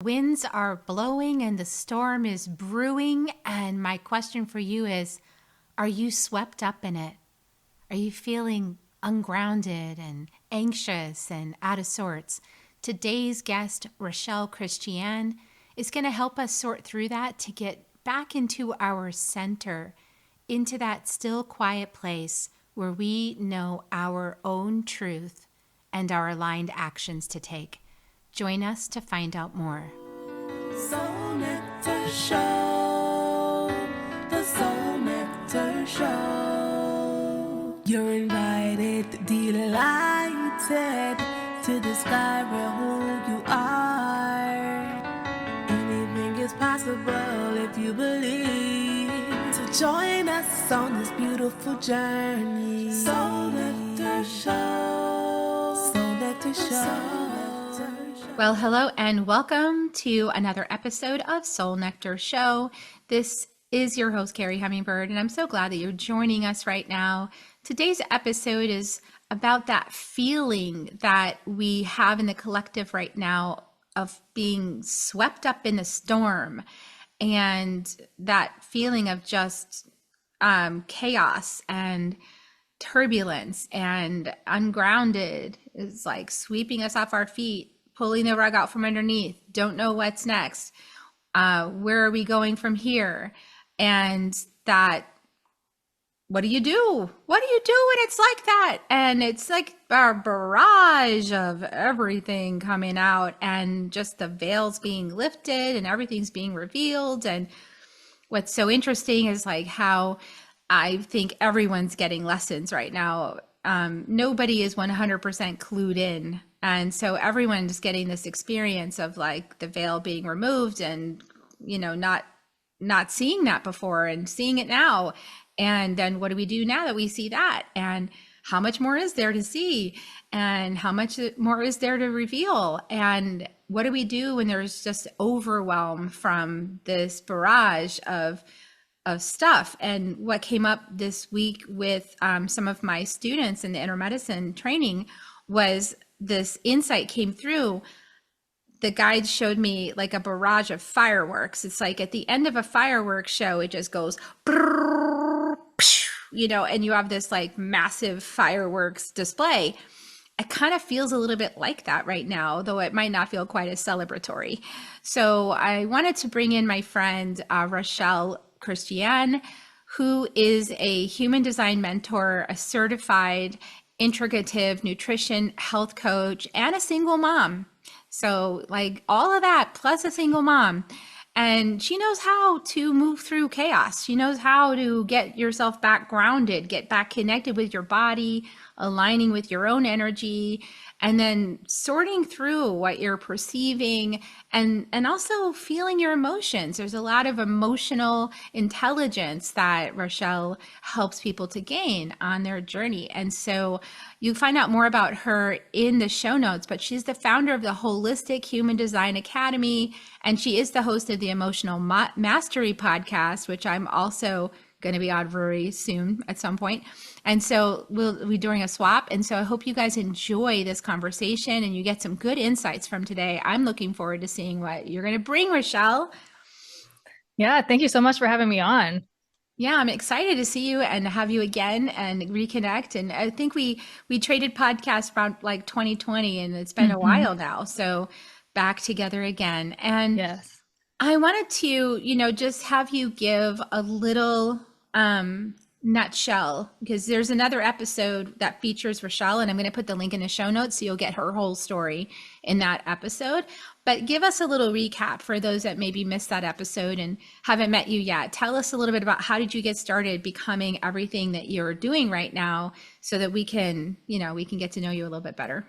winds are blowing and the storm is brewing. And my question for you is, are you swept up in it? Are you feeling ungrounded and anxious and out of sorts? Today's guest, Rochelle Christiane, is going to help us sort through that to get back into our center, into that still, quiet place where we know our own truth and our aligned actions to take. Join us to find out more. Soul Nectar Show, the Soul Nectar Show. You're invited, delighted to discover who you are. Anything is possible if you believe. So join us on this beautiful journey. Soul Nectar Show, Soul Nectar Show. Well, hello and welcome to another episode of Soul Nectar Show. This is your host, Kerri Hummingbird, and I'm so glad that you're joining us right now. Today's episode is about that feeling that we have in the collective right now of being swept up in a storm, and that feeling of just chaos and turbulence and ungrounded is like sweeping us off our feet, pulling the rug out from underneath, don't know what's next. Where are we going from here? And that, what do you do? What do you do when it's like that? And it's like a barrage of everything coming out and just the veils being lifted and everything's being revealed. And what's so interesting is like how I think everyone's getting lessons right now. Nobody is 100% clued in. And so everyone's getting this experience of like the veil being removed and, you know, not seeing that before and seeing it now. And then what do we do now that we see that? And how much more is there to see? And how much more is there to reveal? And what do we do when there's just overwhelm from this barrage of stuff? And what came up this week with some of my students in the inner medicine training was this insight came through. The guides showed me like a barrage of fireworks. It's like at the end of a fireworks show, it just goes, you know, and you have this like massive fireworks display. It kind of feels a little bit like that right now, though it might not feel quite as celebratory. So I wanted to bring in my friend, Rochelle Christiane, who is a human design mentor, a certified integrative nutrition health coach, and a single mom. So like all of that plus a single mom. And she knows how to move through chaos. She knows how to get yourself back grounded, get back connected with your body, aligning with your own energy, and then sorting through what you're perceiving and also feeling your emotions. There's a lot of emotional intelligence that Rochelle helps people to gain on their journey. And so you find out more about her in the show notes, but she's the founder of the Wholistic Human Design Academy, and she is the host of the Emotional Mastery podcast, which I'm also going to be on very soon at some point. And so we'll be doing a swap. And so I hope you guys enjoy this conversation and you get some good insights from today. I'm looking forward to seeing what you're going to bring, Rochelle. Yeah, thank you so much for having me on. Yeah, I'm excited to see you and have you again and reconnect. And I think we traded podcasts around like 2020 and it's been a while now. So back together again. And yes, I wanted to, you know, just have you give a little nutshell, because there's another episode that features Rochelle, and I'm going to put the link in the show notes so you'll get her whole story in that episode. But give us a little recap for those that maybe missed that episode and haven't met you yet. Tell us a little bit about how did you get started becoming everything that you're doing right now so that we can, you know, we can get to know you a little bit better.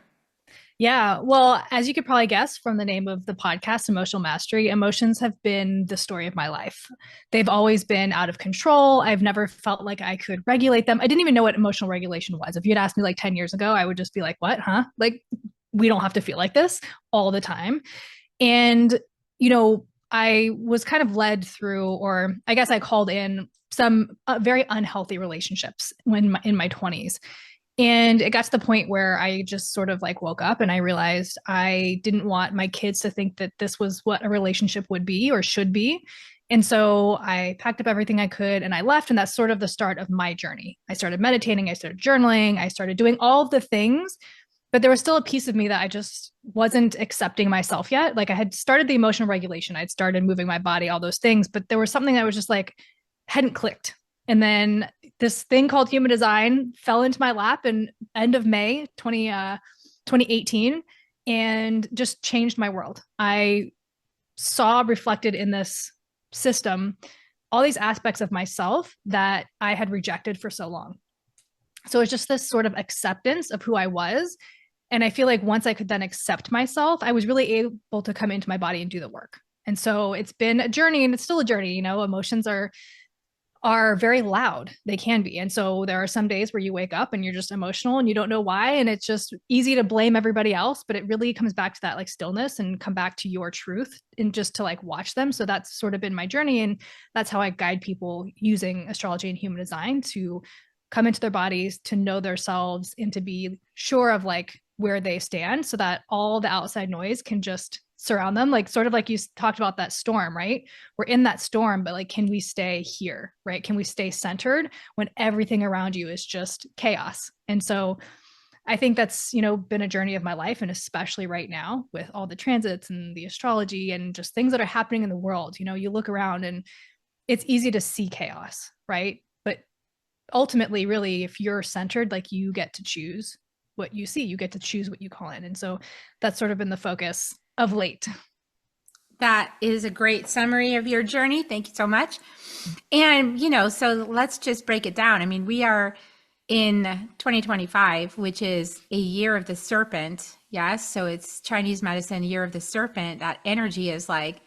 Yeah, well, as you could probably guess from the name of the podcast, Emotional Mastery, emotions have been the story of my life. They've always been out of control. I've never felt like I could regulate them. I didn't even know what emotional regulation was. If you'd asked me like 10 years ago, I would just be like, what, huh? Like, we don't have to feel like this all the time. And, you know, I was kind of led through, or I guess I called in some very unhealthy relationships when in my 20s. And it got to the point where I just sort of like woke up and I realized I didn't want my kids to think that this was what a relationship would be or should be. And so I packed up everything I could and I left. And that's sort of the start of my journey. I started meditating, I started journaling, I started doing all of the things, but there was still a piece of me that I just wasn't accepting myself yet. Like I had started the emotional regulation, I'd started moving my body, all those things, but there was something that was just like hadn't clicked. And then this thing called human design fell into my lap in end of May 2018 and just changed my world. I saw reflected in this system all these aspects of myself that I had rejected for so long. So it's just this sort of acceptance of who I was. And I feel like once I could then accept myself, I was really able to come into my body and do the work. And so it's been a journey, and it's still a journey. You know, emotions are very loud. They can be. And so there are some days where you wake up and you're just emotional and you don't know why. And it's just easy to blame everybody else, but it really comes back to that like stillness and come back to your truth and just to like watch them. So that's sort of been my journey. And that's how I guide people using astrology and human design to come into their bodies, to know themselves, and to be sure of like where they stand so that all the outside noise can just surround them, like sort of like you talked about that storm, right? We're in that storm, but like, can we stay here, right? Can we stay centered when everything around you is just chaos? And so I think that's, you know, been a journey of my life, and especially right now with all the transits and the astrology and just things that are happening in the world. You know, you look around and it's easy to see chaos, right? But ultimately, really, if you're centered, like you get to choose what you see, you get to choose what you call in. And so that's sort of been the focus of late. That is a great summary of your journey. Thank you so much. And, you know, so let's just break it down. I mean, we are in 2025, which is a year of the serpent. Yes. So it's Chinese medicine, year of the serpent. That energy is like,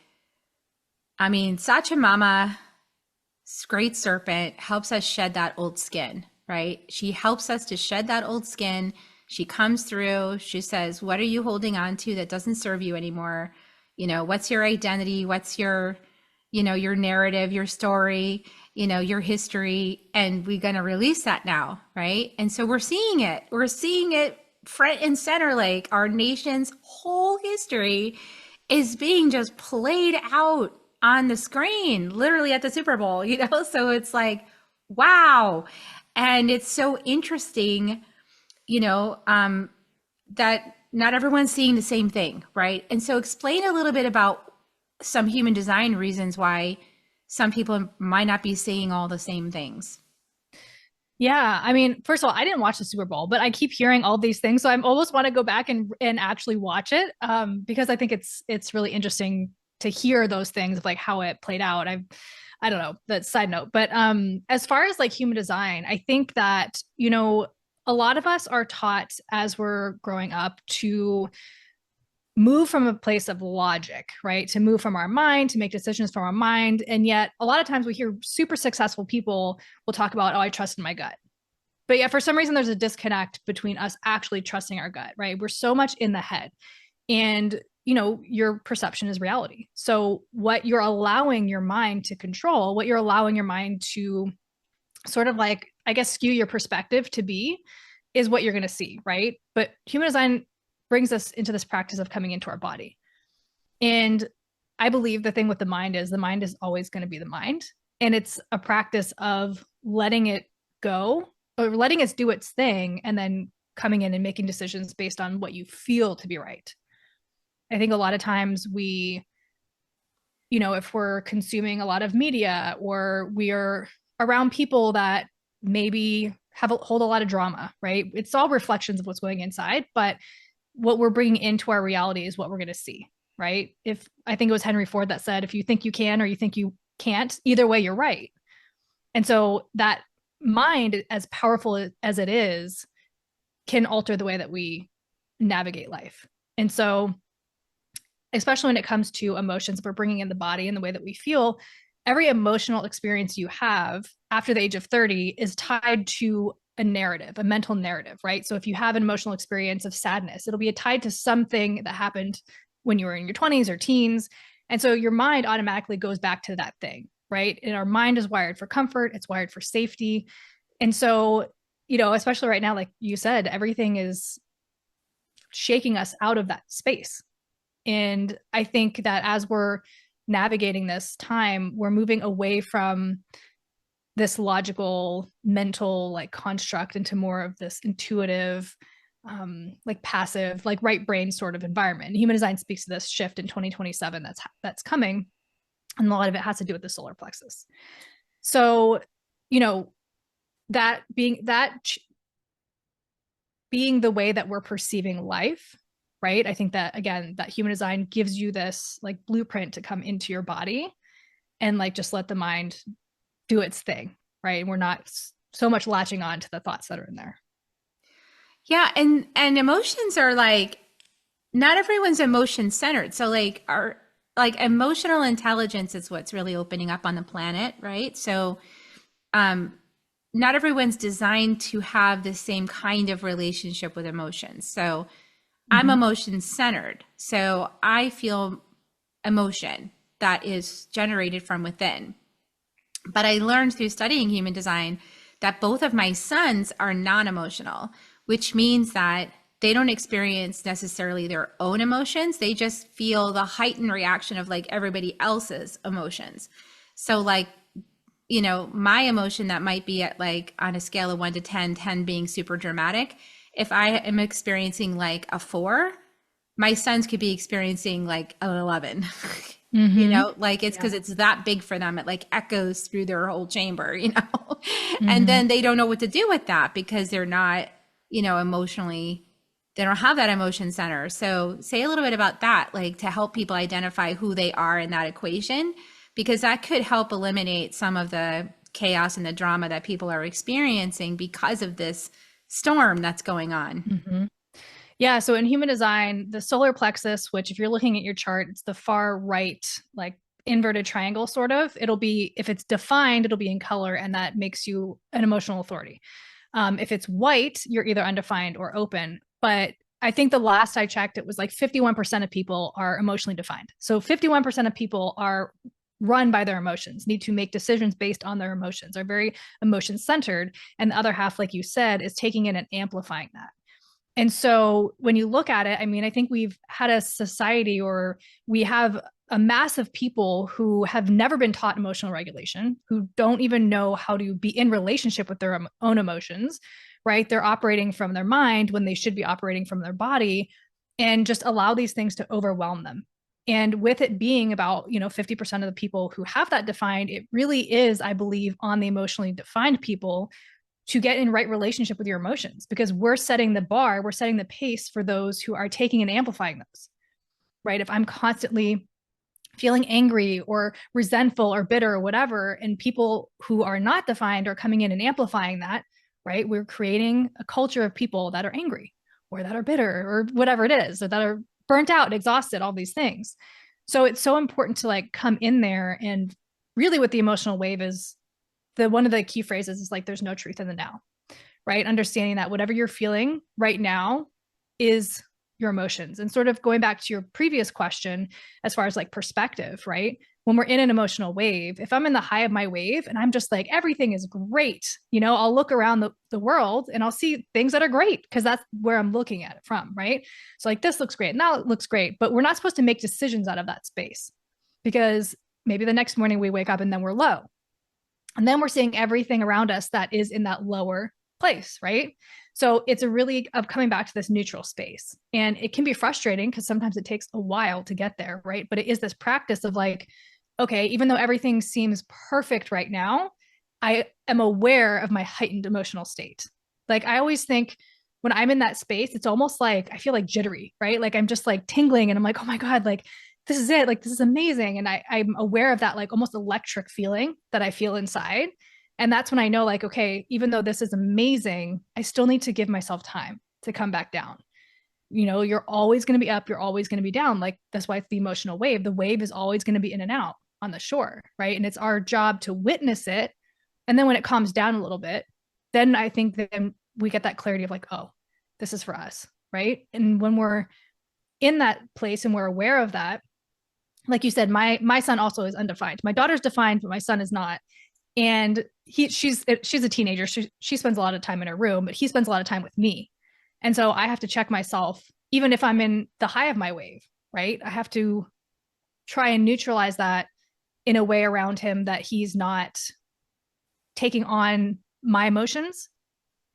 I mean, Sachamama, great serpent, helps us shed that old skin, right? She helps us to shed that old skin. She comes through, she says, what are you holding on to that doesn't serve you anymore? You know, what's your identity? What's your, you know, your narrative, your story, you know, your history? And we're going to release that now, right? And so we're seeing it. We're seeing it front and center. Like our nation's whole history is being just played out on the screen, literally at the Super Bowl, you know? So it's like, wow. And it's so interesting, you know, that not everyone's seeing the same thing, right? And so explain a little bit about some human design reasons why some people might not be seeing all the same things. Yeah, I mean, first of all, I didn't watch the Super Bowl, but I keep hearing all these things, so I almost want to go back and actually watch it, because I think it's really interesting to hear those things of like how it played out. I don't know, that's side note, but as far as like human design, I think that, you know, a lot of us are taught as we're growing up to move from a place of logic, right? To move from our mind, to make decisions from our mind. And yet a lot of times we hear super successful people will talk about, oh, I trust in my gut. But yet for some reason, there's a disconnect between us actually trusting our gut, right? We're so much in the head. And, you know, your perception is reality. So what you're allowing your mind to control, what you're allowing your mind to sort of like, I guess, skew your perspective to be, is what you're going to see, right? But human design brings us into this practice of coming into our body. And I believe the thing with the mind is always going to be the mind. And it's a practice of letting it go or letting it do its thing and then coming in and making decisions based on what you feel to be right. I think a lot of times we, you know, if we're consuming a lot of media or we are around people that maybe hold a lot of drama, right? It's all reflections of what's going inside, but what we're bringing into our reality is what we're going to see, right? If I think it was Henry Ford that said, if you think you can or you think you can't, either way, you're right. And so that mind, as powerful as it is, can alter the way that we navigate life. And so, especially when it comes to emotions, we're bringing in the body and the way that we feel, every emotional experience you have after the age of 30 is tied to a narrative, a mental narrative, right? So if you have an emotional experience of sadness, it'll be tied to something that happened when you were in your 20s or teens. And so your mind automatically goes back to that thing, right? And our mind is wired for comfort, it's wired for safety. And so, especially right now, like you said, everything is shaking us out of that space. And I think that as we're navigating this time, we're moving away from this logical mental like construct into more of this intuitive, like passive, like right brain sort of environment. And human design speaks to this shift in 2027 that's coming, and a lot of it has to do with the solar plexus. So, you know, that being the way that we're perceiving life, right? I think that again, that human design gives you this like blueprint to come into your body and like just let the mind do its thing, right? And we're not so much latching on to the thoughts that are in there. Yeah, and emotions are like not everyone's emotion centered. So like our like emotional intelligence is what's really opening up on the planet, right? So um not everyone's designed to have the same kind of relationship with emotions. So I'm Mm-hmm. emotion centered. So I feel emotion that is generated from within. But I learned through studying human design that both of my sons are non emotional, which means that they don't experience necessarily their own emotions. They just feel the heightened reaction of like everybody else's emotions. So, like, my emotion that might be at like on a scale of 1 to 10, 10 being super dramatic. If I am experiencing like a 4, my sons could be experiencing like an 11. Mm-hmm. Like it's because Yeah. it's that big for them. It like echoes through their whole chamber. And Mm-hmm. then they don't know what to do with that because they're not, emotionally, they don't have that emotion center. So say a little bit about that, like to help people identify who they are in that equation, because that could help eliminate some of the chaos and the drama that people are experiencing because of this storm that's going on. Mm-hmm. Yeah. So in human design, the solar plexus, which if you're looking at your chart, it's the far right, like inverted triangle sort of. It'll be, if it's defined, it'll be in color, and that makes you an emotional authority. If it's white, you're either undefined or open. But I think the last I checked, it was like 51% of people are emotionally defined. So 51% of people are run by their emotions, need to make decisions based on their emotions, are very emotion centered. And the other half, like you said, is taking in and amplifying that. And so when you look at it, I mean, I think we've had a society, or we have a mass of people who have never been taught emotional regulation, who don't even know how to be in relationship with their own emotions, right? They're operating from their mind when they should be operating from their body, and just allow these things to overwhelm them. And with it being about, 50% of the people who have that defined, it really is, I believe, on the emotionally defined people to get in right relationship with your emotions, because we're setting the bar, we're setting the pace for those who are taking and amplifying those, right? If I'm constantly feeling angry or resentful or bitter or whatever, and people who are not defined are coming in and amplifying that, right? We're creating a culture of people that are angry or that are bitter or whatever it is, or that are burnt out, exhausted, all these things. So it's so important to like come in there, and really what the emotional wave is, the one of the key phrases is like there's no truth in the now, right? Understanding that whatever you're feeling right now is your emotions. And sort of going back to your previous question, as far as like perspective, right? When we're in an emotional wave, if I'm in the high of my wave and I'm just like, everything is great, I'll look around the world and I'll see things that are great because that's where I'm looking at it from, right? So like this looks great. Now it looks great, but we're not supposed to make decisions out of that space, because maybe the next morning we wake up and then we're low. And then we're seeing everything around us that is in that lower place, right? So it's a really of coming back to this neutral space. And it can be frustrating because sometimes it takes a while to get there, right? But it is this practice of like, okay, even though everything seems perfect right now, I am aware of my heightened emotional state. Like I always think when I'm in that space, it's almost like I feel like jittery, right? Like I'm just like tingling and I'm like, oh my God, like this is it. Like this is amazing. And I'm aware of that like almost electric feeling that I feel inside. And that's when I know, like, okay, even though this is amazing, I still need to give myself time to come back down. You're always going to be up, you're always going to be down. Like that's why it's the emotional wave. The wave is always going to be in and out on the shore, right? And it's our job to witness it. And then when it calms down a little bit, then I think then we get that clarity of like, oh, this is for us, right? And when we're in that place and we're aware of that, like you said, my son also is undefined. My daughter's defined, but my son is not. And she's a teenager. She spends a lot of time in her room, but he spends a lot of time with me. And so I have to check myself, even if I'm in the high of my wave, right? I have to try and neutralize that in a way around him that he's not taking on my emotions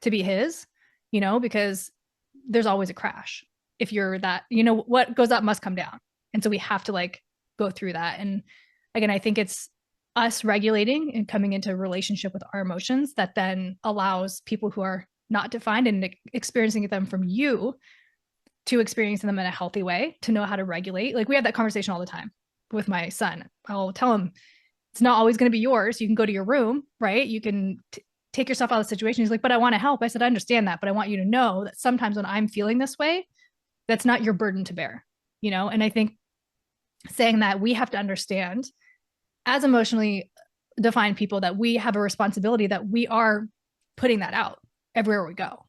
to be his, because there's always a crash. If you're that, what goes up must come down. And so we have to like go through that. And again, I think it's us regulating and coming into a relationship with our emotions that then allows people who are not defined and experiencing them from you to experience them in a healthy way, to know how to regulate. Like we have that conversation all the time with my son. I'll tell him it's not always going to be yours. You can go to your room, right? You can take yourself out of the situation. He's like, but I want to help. I said, I understand that, but I want you to know that sometimes when I'm feeling this way, that's not your burden to bear, And I think saying that we have to understand as emotionally defined people that we have a responsibility that we are putting that out everywhere we go,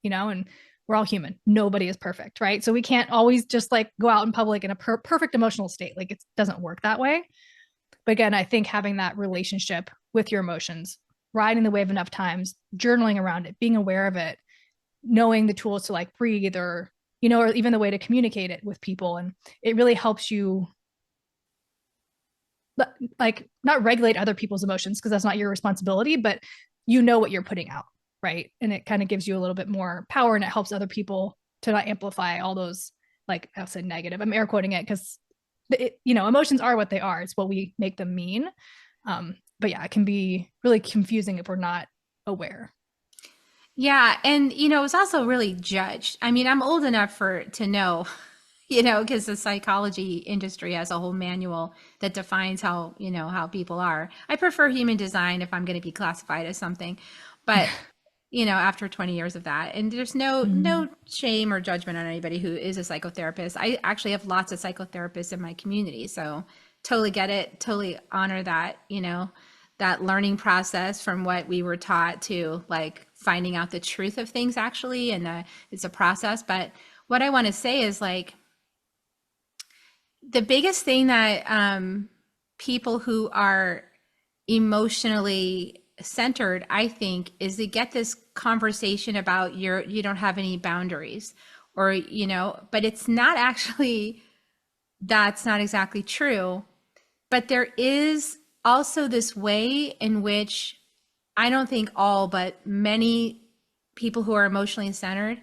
and we're all human. Nobody is perfect, right? So we can't always just like go out in public in a perfect emotional state. Like it doesn't work that way. But again, I think having that relationship with your emotions, riding the wave enough times, journaling around it, being aware of it, knowing the tools to like breathe or even the way to communicate it with people. And it really helps you like not regulate other people's emotions because that's not your responsibility, but what you're putting out, right? And it kind of gives you a little bit more power and it helps other people to not amplify all those, like I'll say negative. I'm air quoting it because, emotions are what they are. It's what we make them mean. But yeah, it can be really confusing if we're not aware. Yeah, and it's also really judged. I mean, I'm old enough to know, because the psychology industry has a whole manual that defines how people are. I prefer human design if I'm going to be classified as something, but after 20 years of that, and there's no shame or judgment on anybody who is a psychotherapist. I actually have lots of psychotherapists in my community, so totally get it, totally honor that, that learning process from what we were taught to like finding out the truth of things actually. And it's a process. But what I want to say is like the biggest thing that people who are emotionally centered, I think, is to get this conversation about you don't have any boundaries or, but it's not actually, that's not exactly true. But there is also this way in which I don't think all, but many people who are emotionally centered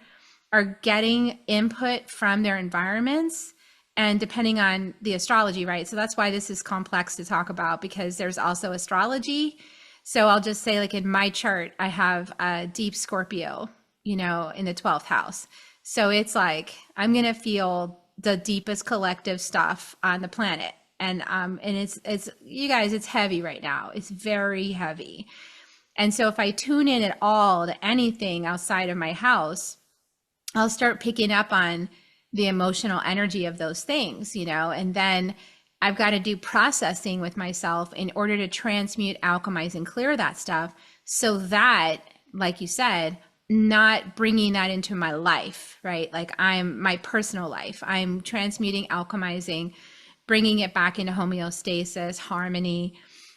are getting input from their environments and depending on the astrology, right? So that's why this is complex to talk about because there's also astrology. So I'll just say like in my chart, I have a deep Scorpio, in the 12th house. So it's like, I'm going to feel the deepest collective stuff on the planet. And it's you guys, it's heavy right now. It's very heavy. And so if I tune in at all to anything outside of my house, I'll start picking up on the emotional energy of those things, and then I've got to do processing with myself in order to transmute, alchemize, and clear that stuff so that, like you said, not bringing that into my life, right? Like my personal life, I'm transmuting, alchemizing, bringing it back into homeostasis, harmony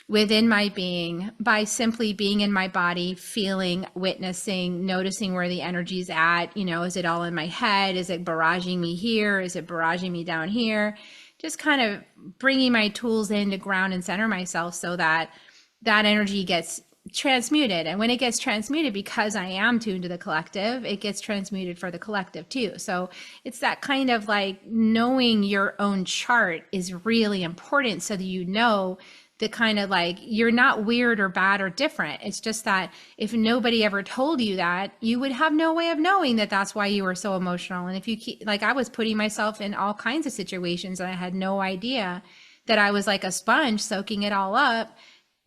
within my being by simply being in my body, feeling, witnessing, noticing where the energy's at. Is it all in my head? Is it barraging me here? Is it barraging me down here? Just kind of bringing my tools in to ground and center myself so that that energy gets transmuted. And when it gets transmuted, because I am tuned to the collective, it gets transmuted for the collective too. So it's that kind of like knowing your own chart is really important so that the kind of like you're not weird or bad or different. It's just that if nobody ever told you that, you would have no way of knowing that that's why you were so emotional. And if you keep, like I was putting myself in all kinds of situations and I had no idea that I was like a sponge soaking it all up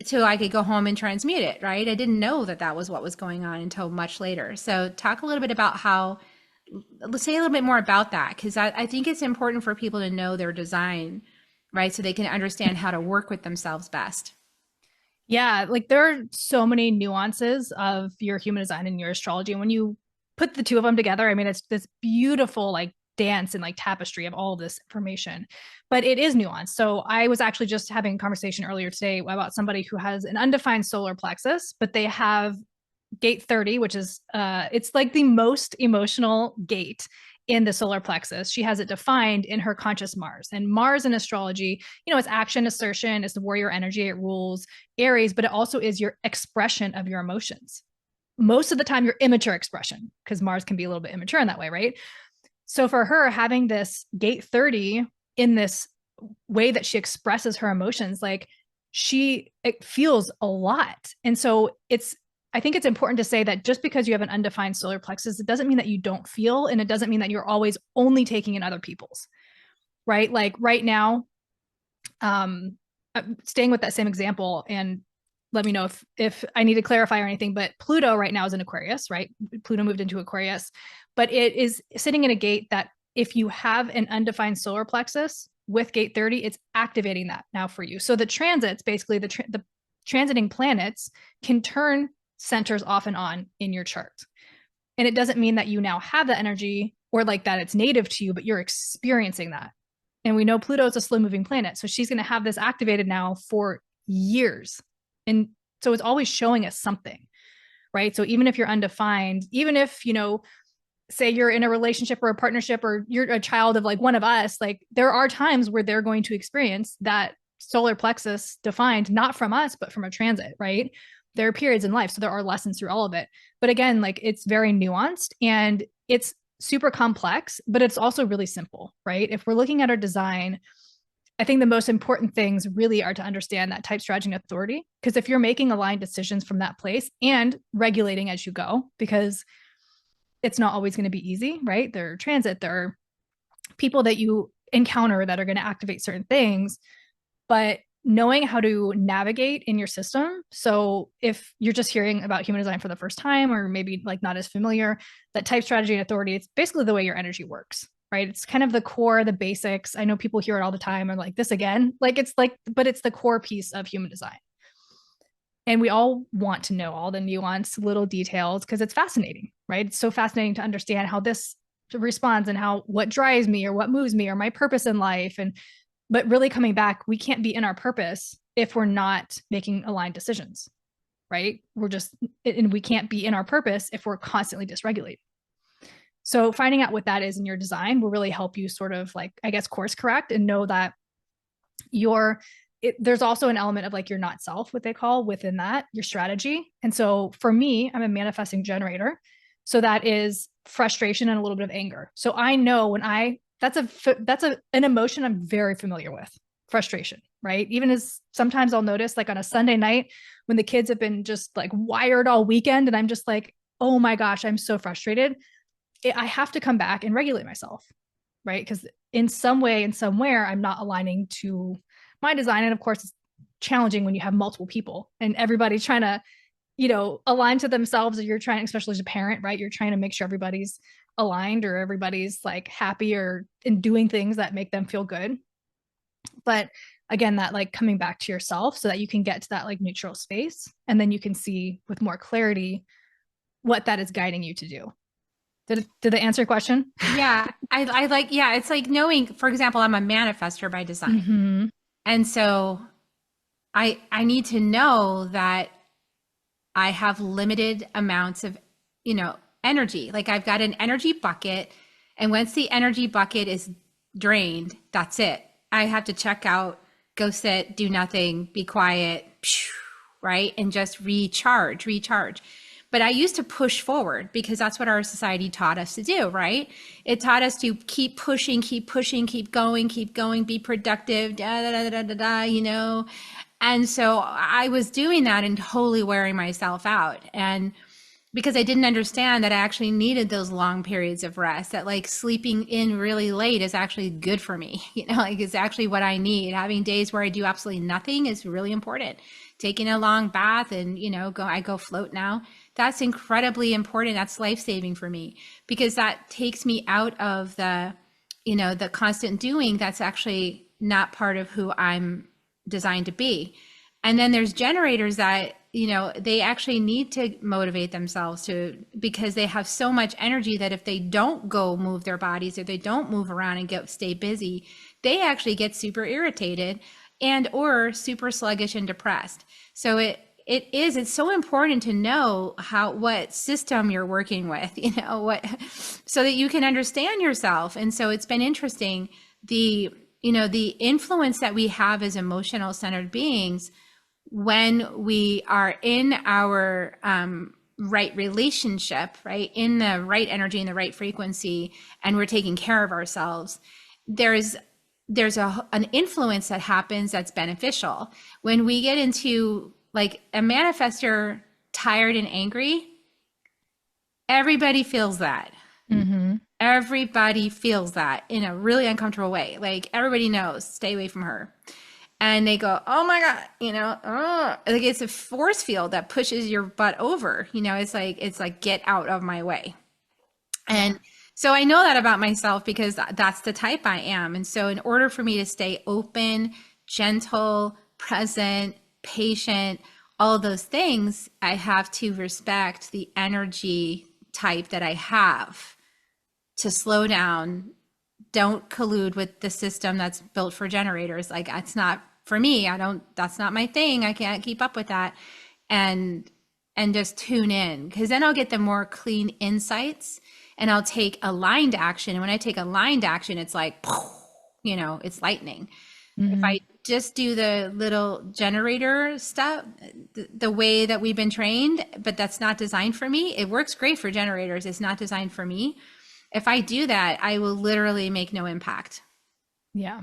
so I could go home and transmute it, right? I didn't know that that was what was going on until much later. So talk a little bit about let's say a little bit more about that, because I think it's important for people to know their design, right? So they can understand how to work with themselves best. Yeah, like there are so many nuances of your human design and your astrology. And when you put the two of them together, I mean, it's this beautiful, like dance and like tapestry of all of this information, but it is nuanced. So I was actually just having a conversation earlier today about somebody who has an undefined solar plexus, but they have gate 30, which is it's like the most emotional gate in the solar plexus. She has it defined in her conscious Mars. And Mars in astrology, it's action, assertion, it's the warrior energy, it rules Aries, but it also is your expression of your emotions. Most of the time, your immature expression, because Mars can be a little bit immature in that way, right? So for her, having this gate 30 in this way that she expresses her emotions, like it feels a lot. And so I think it's important to say that just because you have an undefined solar plexus, it doesn't mean that you don't feel, and it doesn't mean that you're always only taking in other people's, right? Like right now, staying with that same example, and let me know if I need to clarify or anything, but Pluto right now is in Aquarius, right? Pluto moved into Aquarius, but it is sitting in a gate that if you have an undefined solar plexus with gate 30, it's activating that now for you. So the transits, basically the transiting planets can turn centers off and on in your chart. And it doesn't mean that you now have that energy or like that it's native to you, but you're experiencing that. And we know Pluto is a slow moving planet. So she's going to have this activated now for years. And so it's always showing us something, right? So even if you're undefined, even if, say you're in a relationship or a partnership, or you're a child of like one of us, like there are times where they're going to experience that solar plexus defined, not from us, but from a transit, right? There are periods in life. So there are lessons through all of it. But again, like it's very nuanced and it's super complex, but it's also really simple, right? If we're looking at our design, I think the most important things really are to understand that type, strategy, and authority. Because if you're making aligned decisions from that place and regulating as you go, because it's not always going to be easy, right? There are transit, there are people that you encounter that are going to activate certain things, but knowing how to navigate in your system. So if you're just hearing about human design for the first time, or maybe like not as familiar, that type, strategy, and authority, it's basically the way your energy works, right? It's kind of the core, the basics. I know people hear it all the time and like this again, but it's the core piece of human design. And we all want to know all the nuanced little details because it's fascinating, right? It's so fascinating to understand how this responds and what drives me or what moves me or my purpose in life. But really coming back, we can't be in our purpose if we're not making aligned decisions, right? And we can't be in our purpose if we're constantly dysregulated. So finding out what that is in your design will really help you sort of like, I guess, course correct and know that there's also an element of like your not self, what they call within that, your strategy. And so for me, I'm a manifesting generator. So that is frustration and a little bit of anger. So I know that's an emotion I'm very familiar with, frustration, right? Even as sometimes I'll notice like on a Sunday night when the kids have been just like wired all weekend and I'm just like, oh my gosh, I'm so frustrated. I have to come back and regulate myself, right? Because in some way and somewhere, I'm not aligning to my design. And of course, it's challenging when you have multiple people and everybody's trying to, align to themselves, or you're trying, especially as a parent, right? You're trying to make sure everybody's aligned or everybody's like happy or in doing things that make them feel good. But again, that like coming back to yourself so that you can get to that like neutral space. And then you can see with more clarity what that is guiding you to do. Did they answer your question? Yeah. I like, yeah, it's like knowing, for example, I'm a manifestor by design. Mm-hmm. And so I need to know that I have limited amounts of, energy. Like I've got an energy bucket, and once the energy bucket is drained, that's it. I have to check out, go sit, do nothing, be quiet, right? And just recharge. But I used to push forward because that's what our society taught us to do, right? It taught us to keep pushing, keep going, be productive, And so I was doing that and totally wearing myself out. And because I didn't understand that I actually needed those long periods of rest, that like sleeping in really late is actually good for me. Like it's actually what I need. Having days where I do absolutely nothing is really important. Taking a long bath and, I go float now. That's incredibly important. That's life-saving for me because that takes me out of the constant doing that's actually not part of who I'm designed to be. And then there's generators that they actually need to motivate themselves because they have so much energy that if they don't go move their bodies, or they don't move around and stay busy, they actually get super irritated and or super sluggish and depressed. So it's so important to know what system you're working with, so that you can understand yourself. And so it's been interesting, the influence that we have as emotional centered beings when we are in our right relationship, right, in the right energy and the right frequency, and we're taking care of ourselves. There's an influence that happens that's beneficial. When we get into like a manifestor tired and angry, everybody feels that. Mm-hmm. Everybody feels that in a really uncomfortable way. Like everybody knows, stay away from her. And they go, oh my God, like it's a force field that pushes your butt over. It's like, get out of my way. And so I know that about myself because that's the type I am. And so in order for me to stay open, gentle, present, patient, all of those things, I have to respect the energy type that I have, to slow down. Don't collude with the system that's built for generators. Like, it's not for me. That's not my thing. I can't keep up with that. And just tune in, because then I'll get the more clean insights, and I'll take aligned action. And when I take aligned action, it's like, it's lightning. Mm-hmm. If I just do the little generator stuff, the way that we've been trained, but that's not designed for me. It works great for generators. It's not designed for me. If I do that, I will literally make no impact. Yeah.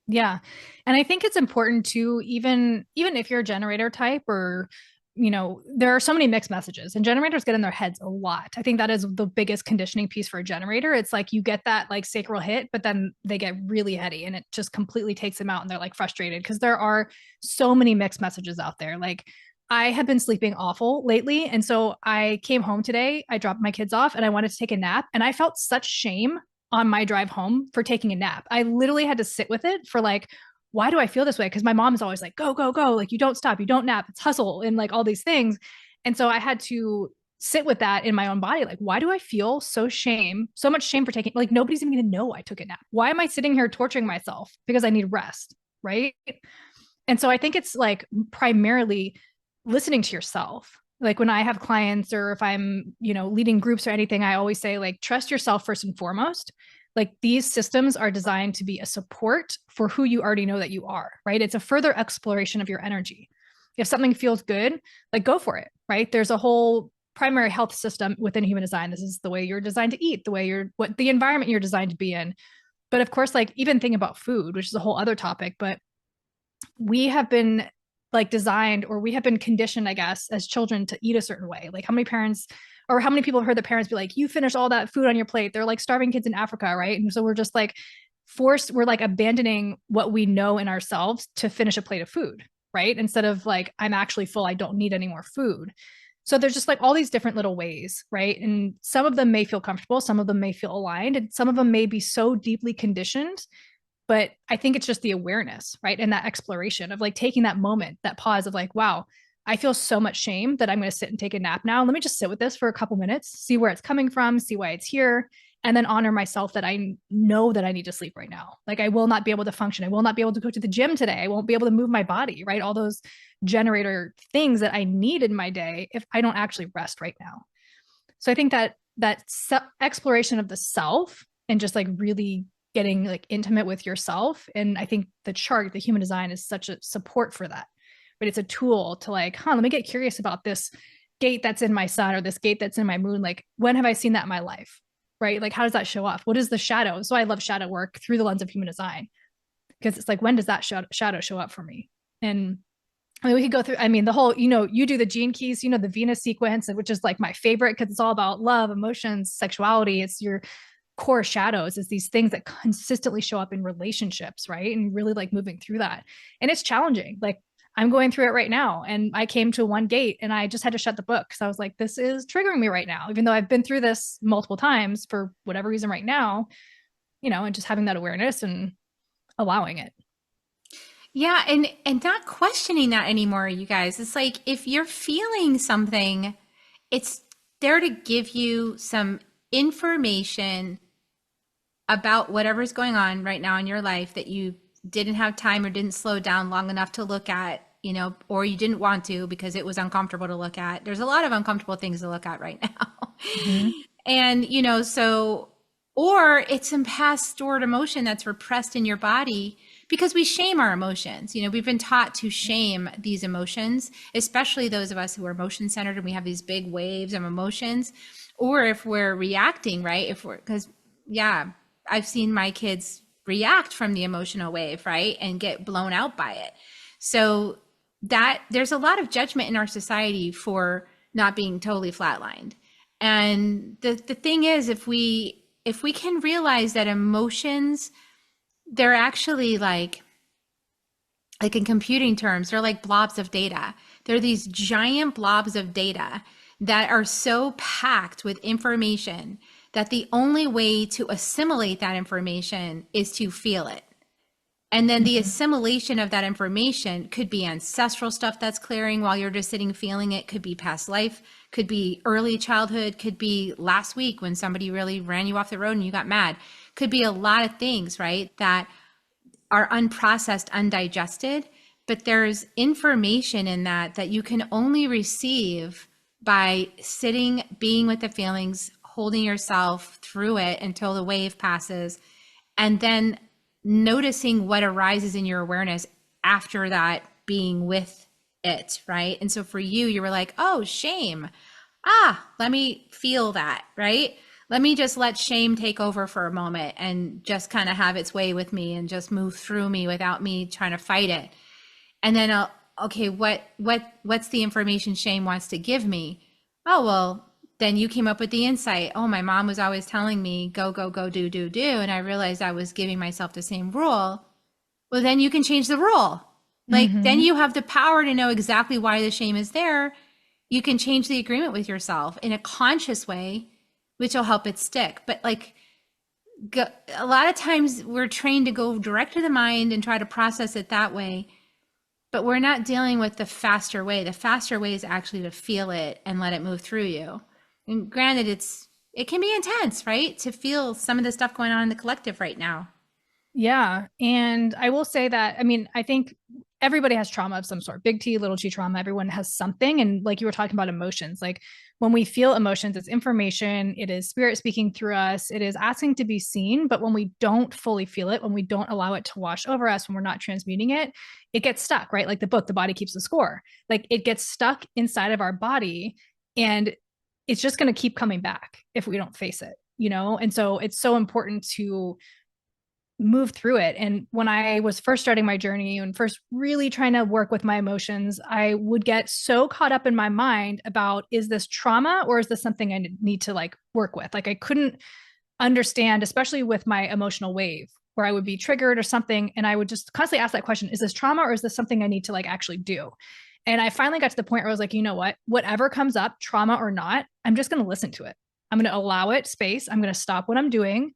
Yeah. And I think it's important to, even if you're a generator type, or, there are so many mixed messages, and generators get in their heads a lot. I think that is the biggest conditioning piece for a generator. It's like you get that like sacral hit, but then they get really heady, and it just completely takes them out, and they're like frustrated because there are so many mixed messages out there. Like, I have been sleeping awful lately. And so I came home today, I dropped my kids off, and I wanted to take a nap. And I felt such shame on my drive home for taking a nap. I literally had to sit with it for like, why do I feel this way? Because my mom is always like, go, go, go. Like, you don't stop, you don't nap, it's hustle, and like all these things. And so I had to sit with that in my own body. Like, why do I feel so much shame for taking, like, nobody's even gonna know I took a nap. Why am I sitting here torturing myself because I need rest? Right. And so I think it's like primarily listening to yourself. Like, when I have clients, or if I'm, leading groups or anything, I always say, like, trust yourself first and foremost. Like, these systems are designed to be a support for who you already know that you are, right? It's a further exploration of your energy. If something feels good, like, go for it, right? There's a whole primary health system within human design. This is the way you're designed to eat, what the environment you're designed to be in. But of course, like, even think about food, which is a whole other topic, but we have been like designed, or we have been conditioned, I guess, as children to eat a certain way. Like, how many people have heard the parents be like, you finish all that food on your plate? They're like starving kids in Africa, right? And so we're just like we're like abandoning what we know in ourselves to finish a plate of food, right? Instead of like, I'm actually full, I don't need any more food. So there's just like all these different little ways, right? And some of them may feel comfortable, some of them may feel aligned, and some of them may be so deeply conditioned. But I think it's just the awareness, right? And that exploration of like taking that moment, that pause of like, wow, I feel so much shame that I'm going to sit and take a nap now. Let me just sit with this for a couple minutes, see where it's coming from, see why it's here, and then honor myself that I know that I need to sleep right now. Like, I will not be able to function. I will not be able to go to the gym today. I won't be able to move my body, right? All those generator things that I need in my day if I don't actually rest right now. So I think that exploration of the self, and just like really getting like intimate with yourself. And I think the human design, is such a support for that. But it's a tool to like, let me get curious about this gate that's in my sun, or this gate that's in my moon. Like, when have I seen that in my life? Right? Like, how does that show up? What is the shadow? So I love shadow work through the lens of human design, because it's like, when does that shadow show up for me? And I mean, we could go through, the whole, you do the gene keys, the Venus sequence, which is like my favorite, because it's all about love, emotions, sexuality. It's your core shadows, is these things that consistently show up in relationships, right? And really like moving through that. And it's challenging. Like, I'm going through it right now, and I came to one gate and I just had to shut the book, because I was like, this is triggering me right now, even though I've been through this multiple times for whatever reason right now, and just having that awareness and allowing it. Yeah, and not questioning that anymore, you guys. It's like if you're feeling something, it's there to give you some information about whatever's going on right now in your life that you didn't have time or didn't slow down long enough to look at, or you didn't want to because it was uncomfortable to look at. There's a lot of uncomfortable things to look at right now. Mhm. And, or it's some past stored emotion that's repressed in your body because we shame our emotions. We've been taught to shame these emotions, especially those of us who are emotion centered and we have these big waves of emotions. Or if we're reacting, right? Because, yeah, I've seen my kids react from the emotional wave, right? And get blown out by it. So that there's a lot of judgment in our society for not being totally flatlined. And the thing is, if we can realize that emotions, they're actually like in computing terms, they're like blobs of data. They're these giant blobs of data that are so packed with information that the only way to assimilate that information is to feel it. And then the assimilation of that information could be ancestral stuff that's clearing while you're just sitting feeling it, could be past life, could be early childhood, could be last week when somebody really ran you off the road and you got mad. Could be a lot of things, right, that are unprocessed, undigested, but there's information in that you can only receive by sitting, being with the feelings, holding yourself through it until the wave passes, and then noticing what arises in your awareness after that, being with it, right? And so for you, you were like, oh, shame. Let me feel that, right? Let me just let shame take over for a moment and just kind of have its way with me and just move through me without me trying to fight it. And then, okay, what's the information shame wants to give me? Oh, well, then you came up with the insight. Oh, my mom was always telling me, go, go, go, do, do, do. And I realized I was giving myself the same rule. Well, then you can change the rule. Like, then Mhm. you have the power to know exactly why the shame is there. You can change the agreement with yourself in a conscious way, which will help it stick. But like, a lot of times we're trained to go direct to the mind and try to process it that way, but we're not dealing with the faster way. The faster way is actually to feel it and let it move through you. And granted, it can be intense, right? To feel some of the stuff going on in the collective right now. Yeah. And I will say that, I mean, I think everybody has trauma of some sort, big T, little t trauma. Everyone has something. And like you were talking about emotions, like when we feel emotions, it's information, it is spirit speaking through us, it is asking to be seen. But when we don't fully feel it, when we don't allow it to wash over us, when we're not transmuting it, it gets stuck, right? Like the book, The Body Keeps the Score. Like it gets stuck inside of our body and it's just going to keep coming back if we don't face it, you know? And so it's so important to move through it. And when I was first starting my journey and first really trying to work with my emotions, I would get so caught up in my mind about, is this trauma or is this something I need to like work with? Like I couldn't understand, especially with my emotional wave where I would be triggered or something. And I would just constantly ask that question, is this trauma or is this something I need to like actually do? And I finally got to the point where I was like, you know what, whatever comes up, trauma or not, I'm just going to listen to it. I'm going to allow it space. I'm going to stop what I'm doing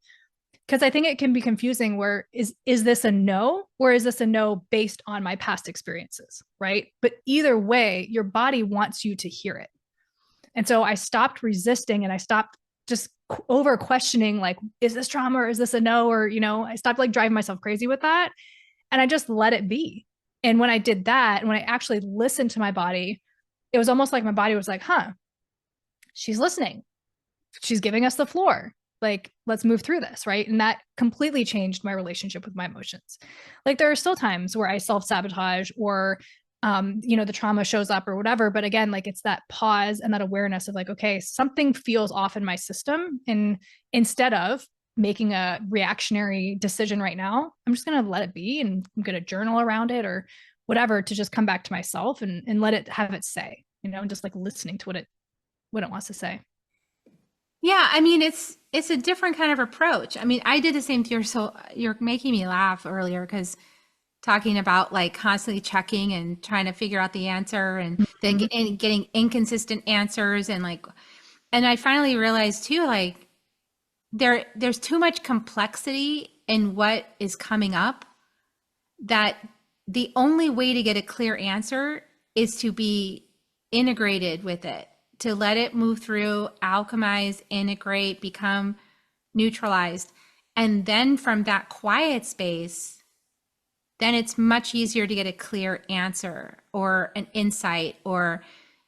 because I think it can be confusing where is this a no or is this a no based on my past experiences, right? But either way, your body wants you to hear it. And so I stopped resisting and I stopped just over questioning like, is this trauma or is this a no? Or, you know, I stopped like driving myself crazy with that and I just let it be. And when I did that, and when I actually listened to my body, it was almost like my body was like, huh, she's listening, she's giving us the floor, like let's move through this, right? And that completely changed my relationship with my emotions. Like there are still times where I self-sabotage or the trauma shows up or whatever, but again, like it's that pause and that awareness of like, okay, something feels off in my system, and instead of making a reactionary decision right now, I'm just going to let it be and I'm going to journal around it or whatever to just come back to myself and let it have its say, and just like listening to what it wants to say. Yeah, I mean it's a different kind of approach. I mean, I did the same thing. So you're making me laugh earlier because talking about like constantly checking and trying to figure out the answer and then getting inconsistent answers and I finally realized too, like there's too much complexity in what is coming up that the only way to get a clear answer is to be integrated with it, to let it move through, alchemize, integrate, become neutralized. And then from that quiet space, then it's much easier to get a clear answer or an insight, or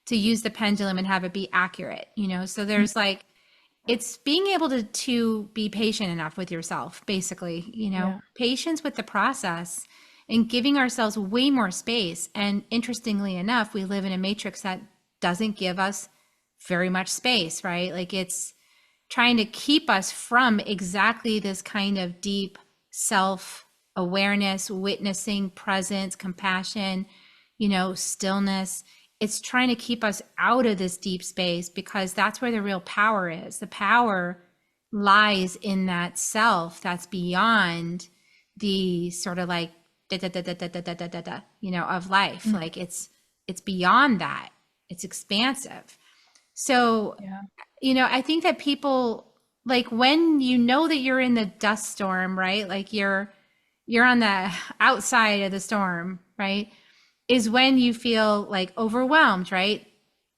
to use the pendulum and have it be accurate, you know? So there's like, it's being able to be patient enough with yourself, basically, you know, Yeah. patience with the process and giving ourselves way more space. And interestingly enough, we live in a matrix that doesn't give us very much space, right? Like it's trying to keep us from exactly this kind of deep self awareness, witnessing, presence, compassion, you know, stillness. It's trying to keep us out of this deep space because that's where the real power is. The power lies in that self that's beyond the sort of like da da da da da da da da da, you know, of life. Mm. Like it's beyond that. It's expansive. So, Yeah. you know, I think that people, like when you know that you're in the dust storm, right? Like you're on the outside of the storm, right? Is when you feel like overwhelmed, right?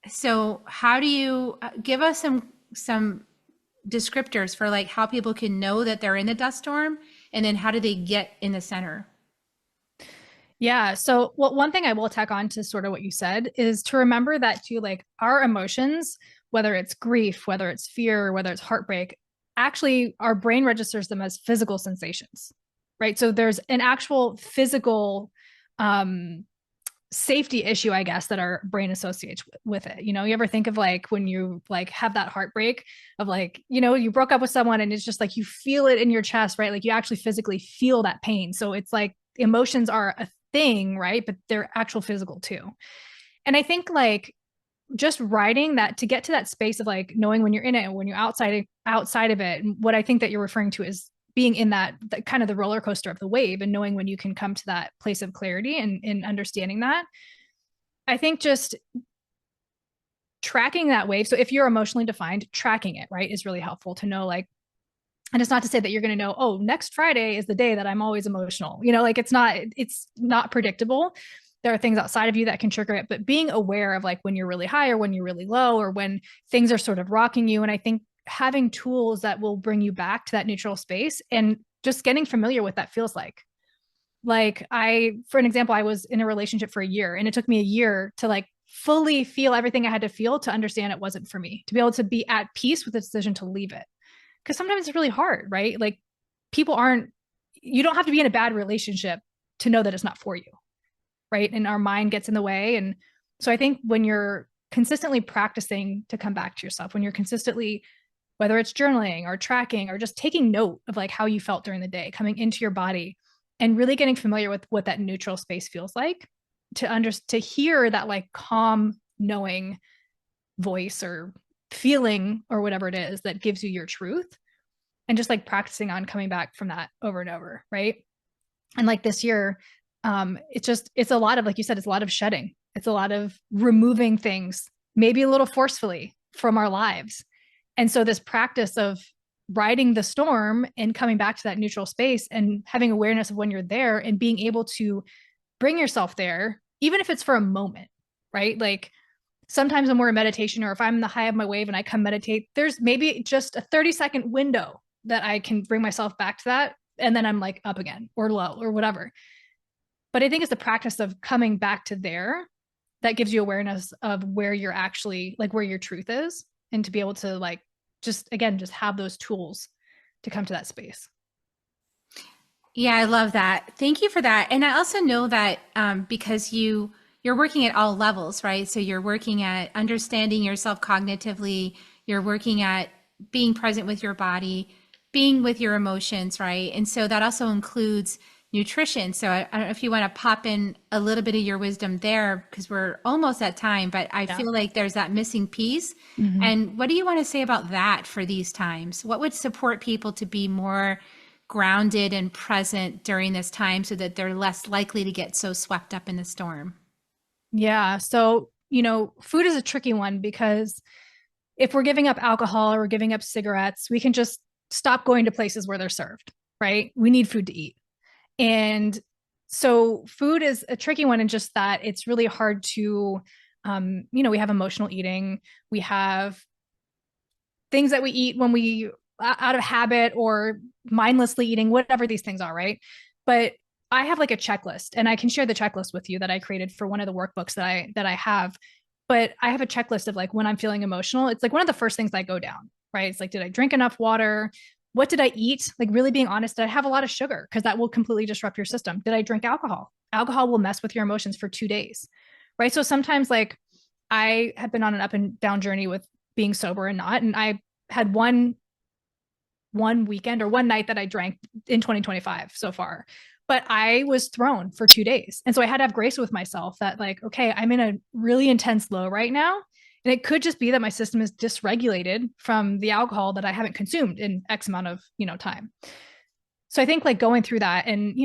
So how do you give us some descriptors for like how people can know that they're in the dust storm, and then how do they get in the center? Yeah. So, well, one thing I will tack on to sort of what you said is to remember that too, like our emotions, whether it's grief, whether it's fear, whether it's heartbreak, actually our brain registers them as physical sensations, right? So there's an actual physical um, safety issue, I guess, that our brain associates with it. You know, you ever think of like when you like have that heartbreak of like, you know, you broke up with someone and it's just like you feel it in your chest, right? Like you actually physically feel that pain. So it's like emotions are a thing, right? But they're actual physical too. And I think like just writing that to get to that space of like knowing when you're in it and when you're outside of it. And what I think that you're referring to is being in that kind of the roller coaster of the wave and knowing when you can come to that place of clarity and understanding that. I think just tracking that wave. So if you're emotionally defined, tracking it, right, is really helpful to know like, and it's not to say that you're going to know, oh, next Friday is the day that I'm always emotional. You know, like it's not predictable. There are things outside of you that can trigger it, but being aware of like when you're really high or when you're really low or when things are sort of rocking you. And I think having tools that will bring you back to that neutral space and just getting familiar with that feels like. Like for an example, I was in a relationship for a year and it took me a year to like fully feel everything I had to feel to understand it wasn't for me, to be able to be at peace with the decision to leave it. Because sometimes it's really hard, right? Like people aren't, you don't have to be in a bad relationship to know that it's not for you, right? And our mind gets in the way. And so I think when you're consistently practicing to come back to yourself, when you're consistently, whether it's journaling or tracking or just taking note of like how you felt during the day, coming into your body and really getting familiar with what that neutral space feels like, to hear that like calm, knowing voice or feeling or whatever it is that gives you your truth, and just like practicing on coming back from that over and over, right? And like this year, it's a lot of, like you said, it's a lot of shedding, it's a lot of removing things, maybe a little forcefully from our lives. And so this practice of riding the storm and coming back to that neutral space and having awareness of when you're there and being able to bring yourself there, even if it's for a moment, right? Like sometimes when we're in meditation or if I'm in the high of my wave and I come meditate, there's maybe just a 30-second window that I can bring myself back to that. And then I'm like up again or low or whatever. But I think it's the practice of coming back to there that gives you awareness of where you're actually like where your truth is, and to be able to like just again just have those tools to come to that space. Yeah, I love that. Thank you for that. And I also know that because you're working at all levels, right? So you're working at understanding yourself cognitively, you're working at being present with your body, being with your emotions, right? And so that also includes nutrition. So I don't know if you want to pop in a little bit of your wisdom there because we're almost at time, but I Yeah. feel like there's that missing piece. Mm-hmm. And what do you want to say about that for these times? What would support people to be more grounded and present during this time so that they're less likely to get so swept up in the storm? Yeah. So, you know, food is a tricky one because if we're giving up alcohol or we're giving up cigarettes, we can just stop going to places where they're served, right? We need food to eat. And So food is a tricky one in just that it's really hard to, we have emotional eating, we have things that we eat when we out of habit or mindlessly eating, whatever these things are, right? But I have like a checklist, and I can share the checklist with you that I created for one of the workbooks that I have. But I have a checklist of like when I'm feeling emotional, it's like one of the first things I go down, right? It's like, did I drink enough water? What did I eat? Like really being honest, did I have a lot of sugar? Because that will completely disrupt your system. Did I drink alcohol? Alcohol will mess with your emotions for 2 days, right? So sometimes like I have been on an up and down journey with being sober and not, and I had one weekend or one night that I drank in 2025 so far. But I was thrown for 2 days. And so I had to have grace with myself that, like, okay, I'm in a really intense low right now. And it could just be that my system is dysregulated from the alcohol that I haven't consumed in X amount of, time. So I think like going through that and,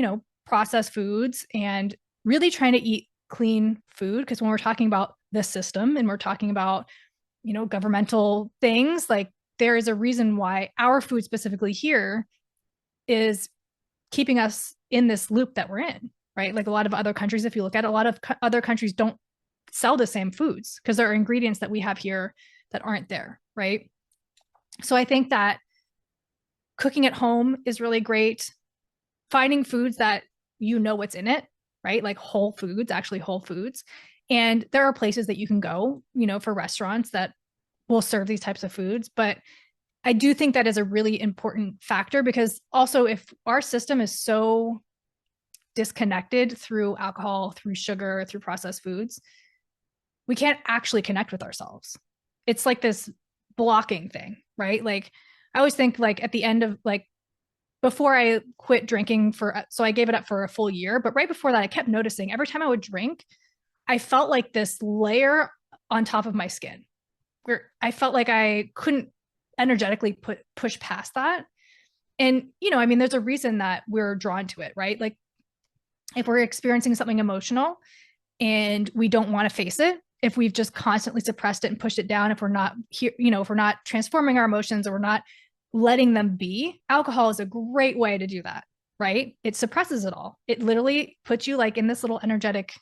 processed foods and really trying to eat clean food. Because when we're talking about the system and we're talking about, governmental things, like there is a reason why our food specifically here is keeping us in this loop that we're in, right? Like a lot of other countries, if you look at it, a lot of other countries don't sell the same foods because there are ingredients that we have here that aren't there, right? So I think that cooking at home is really great. Finding foods that what's in it, right? Like whole foods, actually whole foods. And there are places that you can go, for restaurants that will serve these types of foods. But I do think that is a really important factor because also if our system is so disconnected through alcohol, through sugar, through processed foods, we can't actually connect with ourselves. It's like this blocking thing, right? Like I always think like at the end of like before I quit drinking so I gave it up for a full year, but right before that, I kept noticing every time I would drink, I felt like this layer on top of my skin where I felt like I couldn't energetically push past that. And, there's a reason that we're drawn to it, right? Like if we're experiencing something emotional and we don't want to face it, if we've just constantly suppressed it and pushed it down, if we're not here, if we're not transforming our emotions or we're not letting them be, alcohol is a great way to do that, right? It suppresses it all. It literally puts you like in this little energetic,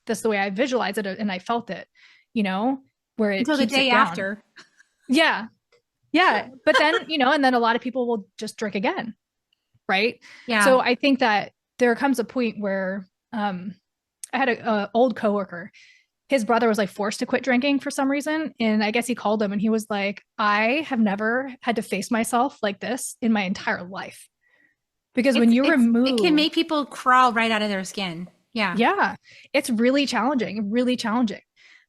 that's the way I visualize it and I felt it, where it until the keeps day it down. after. Yeah. Yeah. But then, and then a lot of people will just drink again. Right. Yeah. So I think that there comes a point where I had a old coworker. His brother was like forced to quit drinking for some reason. And I guess he called him and he was like, I have never had to face myself like this in my entire life. Because when you remove, it can make people crawl right out of their skin. Yeah. Yeah. It's really challenging, really challenging.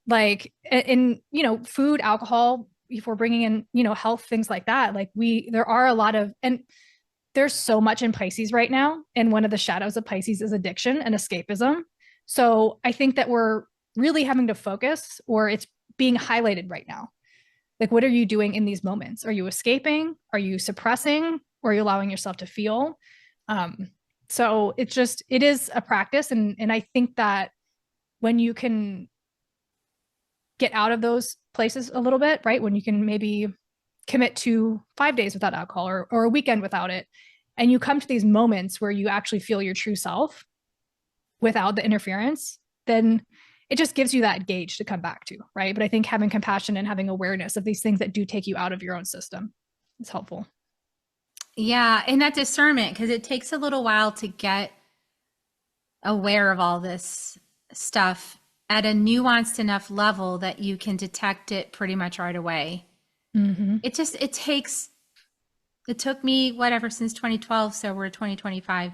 Like in, food, alcohol, if we're bringing in, health, things like that, like there are a lot of, and there's so much in Pisces right now. And one of the shadows of Pisces is addiction and escapism. So I think that we're really having to focus, or it's being highlighted right now. Like, what are you doing in these moments? Are you escaping? Are you suppressing? Or are you allowing yourself to feel? So it is a practice. And I think that when you can get out of those places a little bit, right? When you can maybe commit to 5 days without alcohol or a weekend without it, and you come to these moments where you actually feel your true self without the interference, then it just gives you that gauge to come back to, right? But I think having compassion and having awareness of these things that do take you out of your own system is helpful. Yeah. And that discernment, because it takes a little while to get aware of all this stuff at a nuanced enough level that you can detect it pretty much right away. Mm-hmm. It took me whatever since 2012. So we're 2025,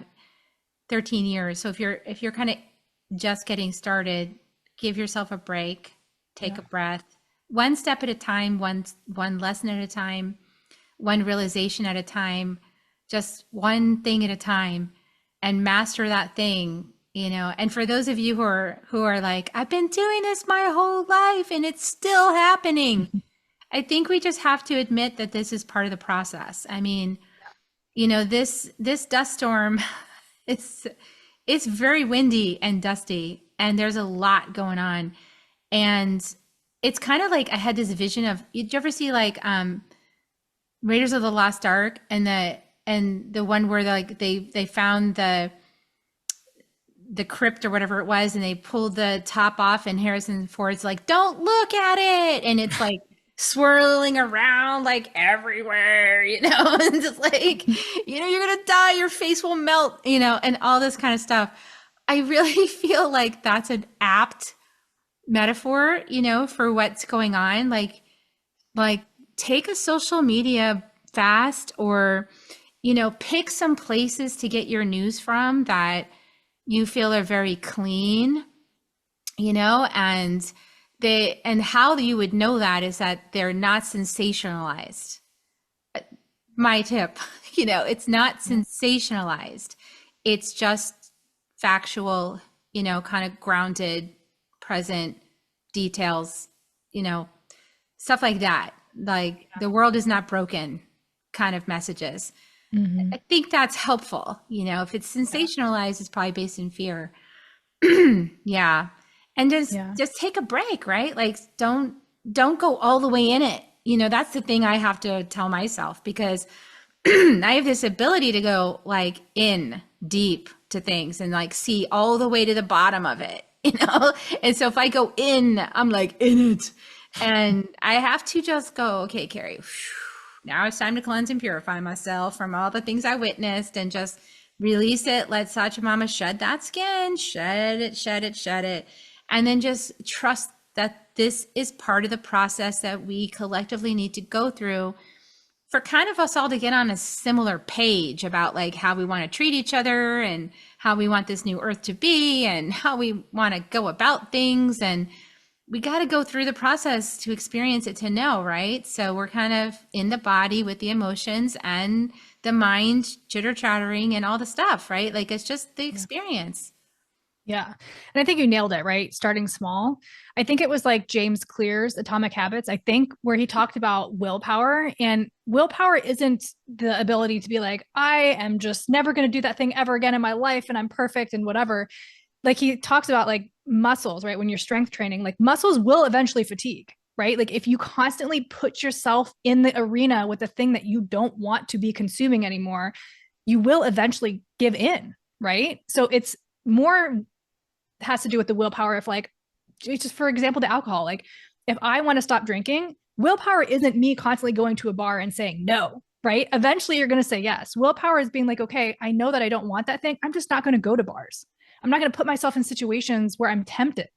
13 years. So if you're kind of just getting started, give yourself a break, take a breath, one step at a time, one lesson at a time, one realization at a time, just one thing at a time, and master that thing, And for those of you who are like, I've been doing this my whole life and it's still happening. I think we just have to admit that this is part of the process. I mean, this dust storm it's very windy and dusty, and there's a lot going on. And it's kind of like I had this vision of, did you ever see like Raiders of the Lost Ark and the one where like they found the crypt or whatever it was, and they pulled the top off, and Harrison Ford's like, "Don't look at it," and it's like swirling around like everywhere, and just like, you're gonna die, your face will melt, and all this kind of stuff. I really feel like that's an apt metaphor, for what's going on. Like take a social media fast, or, pick some places to get your news from that you feel are very clean, and how you would know that is that they're not sensationalized. My tip, it's not sensationalized. It's just factual, kind of grounded, present details, stuff like that. Like the world is not broken kind of messages. Mm-hmm. I think that's helpful. If it's sensationalized, it's probably based in fear. Yeah. And just take a break, right? Like don't go all the way in it. That's the thing I have to tell myself, because I have this ability to go like in deep to things and like see all the way to the bottom of it, And so if I go in, I'm like in it. And I have to just go, okay, Kerri, now it's time to cleanse and purify myself from all the things I witnessed, and just release it. Let Sachamama shed that skin, shed it. And then just trust that this is part of the process that we collectively need to go through for kind of us all to get on a similar page about like how we want to treat each other, and how we want this new earth to be, and how we want to go about things. And we got to go through the process to experience it, to know, right? So we're kind of in the body with the emotions and the mind chitter chattering and all the stuff, right? Like it's just the experience. Yeah. And I think you nailed it, right? Starting small. I think it was like James Clear's Atomic Habits, I think, where he talked about willpower. And willpower isn't the ability to be like, I am just never going to do that thing ever again in my life, and I'm perfect and whatever. Like he talks about like muscles, right? When you're strength training, like muscles will eventually fatigue, right? Like if you constantly put yourself in the arena with the thing that you don't want to be consuming anymore, you will eventually give in, right? So it's more has to do with the willpower. If like, just for example, the alcohol, like if I want to stop drinking, willpower isn't me constantly going to a bar and saying no, right? Eventually you're going to say yes. Willpower is being like, okay, I know that I don't want that thing. I'm just not going to go to bars. I'm not going to put myself in situations where I'm tempted,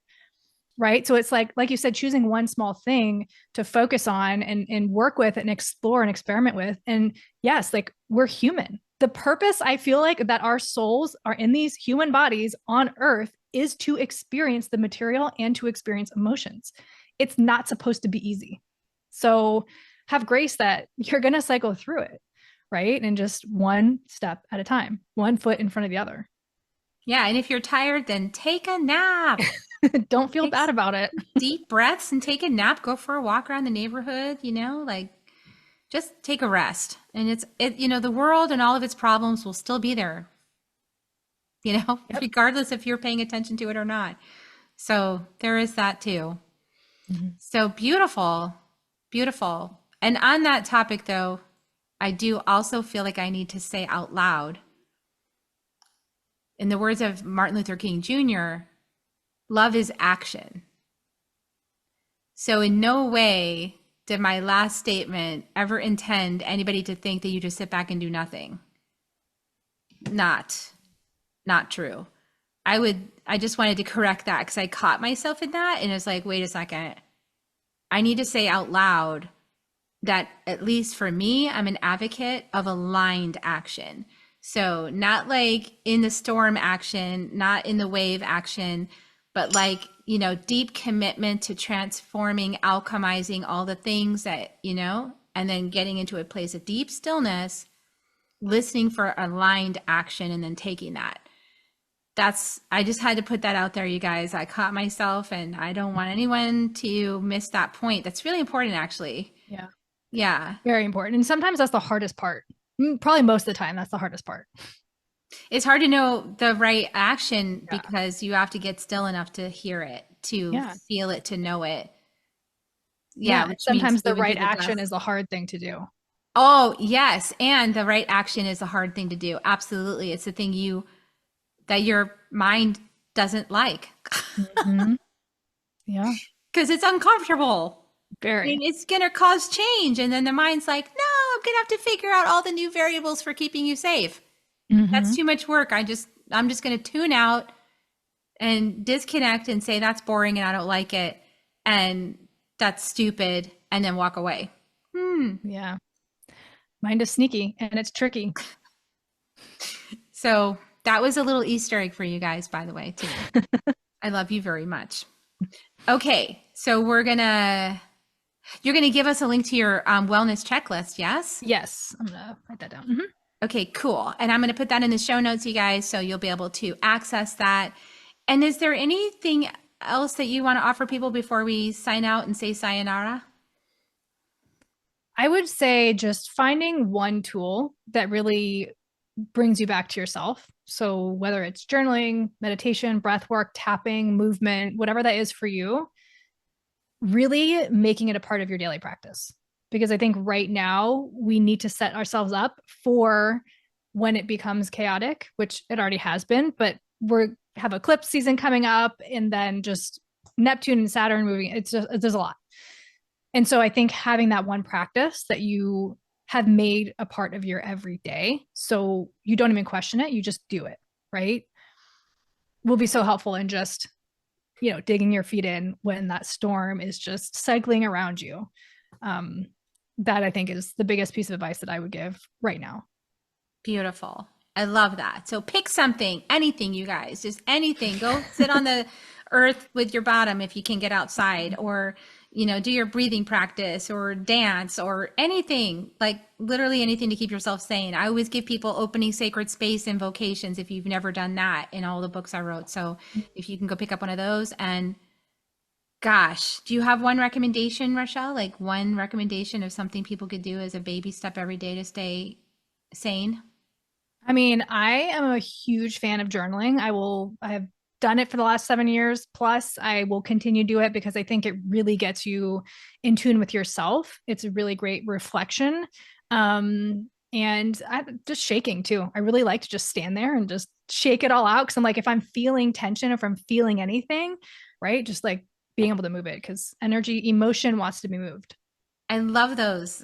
right? So it's like you said, choosing one small thing to focus on and work with and explore and experiment with. And yes, like we're human. The purpose, I feel like, that our souls are in these human bodies on earth is to experience the material and to experience emotions. It's not supposed to be easy. So have grace that you're going to cycle through it, right? And just one step at a time, one foot in front of the other. Yeah. And if you're tired, then take a nap. Don't feel bad about it. Deep breaths and take a nap. Go for a walk around the neighborhood, like just take a rest. And the world and all of its problems will still be there, yep. Regardless if you're paying attention to it or not. So there is that too. Mm-hmm. So beautiful. And on that topic though, I do also feel like I need to say out loud, in the words of Martin Luther King Jr., love is action. So in no way did my last statement ever intend anybody to think that you just sit back and do nothing. Not true. I just wanted to correct that, because I caught myself in that, and it's like, wait a second. I need to say out loud that, at least for me, I'm an advocate of aligned action. So not like in the storm action, not in the wave action, but like, deep commitment to transforming, alchemizing all the things that, and then getting into a place of deep stillness, listening for aligned action, and then taking that. I just had to put that out there, you guys. I caught myself, and I don't want anyone to miss that point. That's really important, actually. Yeah. Yeah. Very important. And sometimes that's the hardest part. Probably most of the time, that's the hardest part. It's hard to know the right action, because you have to get still enough to hear it, to feel it, to know it. Yeah. Sometimes the right action is the hard thing to do. Oh, yes. And the right action is a hard thing to do. Absolutely. It's the thing that your mind doesn't like. Mm-hmm. Yeah. Because it's uncomfortable. Very. And it's going to cause change. And then the mind's like, no, I'm going to have to figure out all the new variables for keeping you safe. Mm-hmm. That's too much work. I'm just going to tune out and disconnect and say that's boring and I don't like it. And that's stupid. And then walk away. Yeah. Mind is sneaky and it's tricky. So that was a little Easter egg for you guys, by the way, too. I love you very much. Okay. So you're going to give us a link to your wellness checklist. Yes. Yes. I'm going to write that down. Mm-hmm. Okay, cool. And I'm going to put that in the show notes, you guys, so you'll be able to access that. And is there anything else that you want to offer people before we sign out and say sayonara? I would say just finding one tool that really brings you back to yourself. So whether it's journaling, meditation, breath work, tapping, movement, whatever that is for you, really making it a part of your daily practice. Because I think right now we need to set ourselves up for when it becomes chaotic, which it already has been, but we have eclipse season coming up and then just Neptune and Saturn moving. There's a lot. And so I think having that one practice that you have made a part of your everyday, so you don't even question it, you just do it, right? Will be so helpful in just, digging your feet in when that storm is just cycling around you. That I think is the biggest piece of advice that I would give right now. Beautiful. I love that. So pick something, anything, you guys, just anything. Go sit on the earth with your bottom if you can get outside, or do your breathing practice or dance or anything, like literally anything to keep yourself sane. I always give people opening sacred space invocations if you've never done that in all the books I wrote. So if you can go pick up one of those. And gosh, do you have one recommendation, Rochelle? Like one recommendation of something people could do as a baby step every day to stay sane? I mean, I am a huge fan of journaling. I have done it for the last 7 years plus. I will continue to do it because I think it really gets you in tune with yourself. It's a really great reflection. And just shaking too. I really like to just stand there and just shake it all out. Cause I'm like, if I'm feeling tension, if I'm feeling anything, right. Just like being able to move it, because emotion wants to be moved. I love those.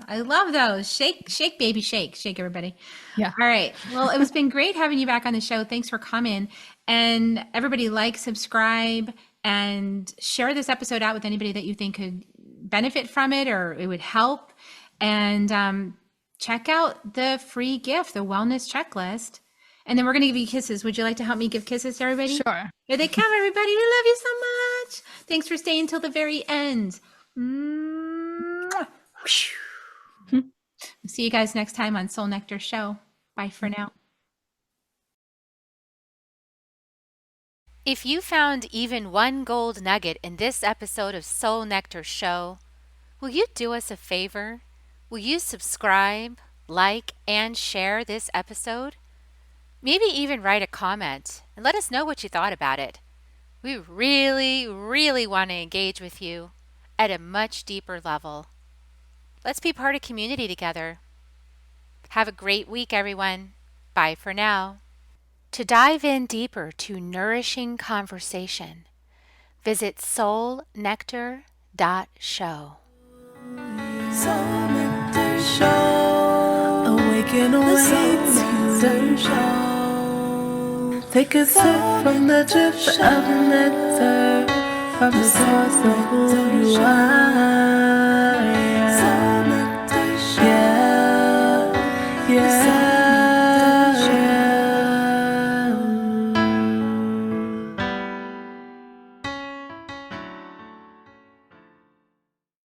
Shake, shake, baby, shake, shake, everybody. Yeah. All right. Well, it's been great having you back on the show. Thanks for coming. And everybody like, subscribe, and share this episode out with anybody that you think could benefit from it or it would help. And check out the free gift, the wellness checklist. And then we're going to give you kisses. Would you like to help me give kisses to everybody? Sure. Here they come, everybody. We love you so much. Thanks for staying till the very end. See you guys next time on Soul Nectar Show. Bye for now. If you found even one gold nugget in this episode of Soul Nectar Show, will you do us a favor? Will you subscribe, like, and share this episode? Maybe even write a comment and let us know what you thought about it. We really, really want to engage with you at a much deeper level. Let's be part of community together. Have a great week, everyone. Bye for now. To dive in deeper to nourishing conversation, visit soulnectar.show. Soul Nectar Show. Awaken, awake, show. Take a sip from the drip of nectar, from the source of who you are. Yeah, yeah.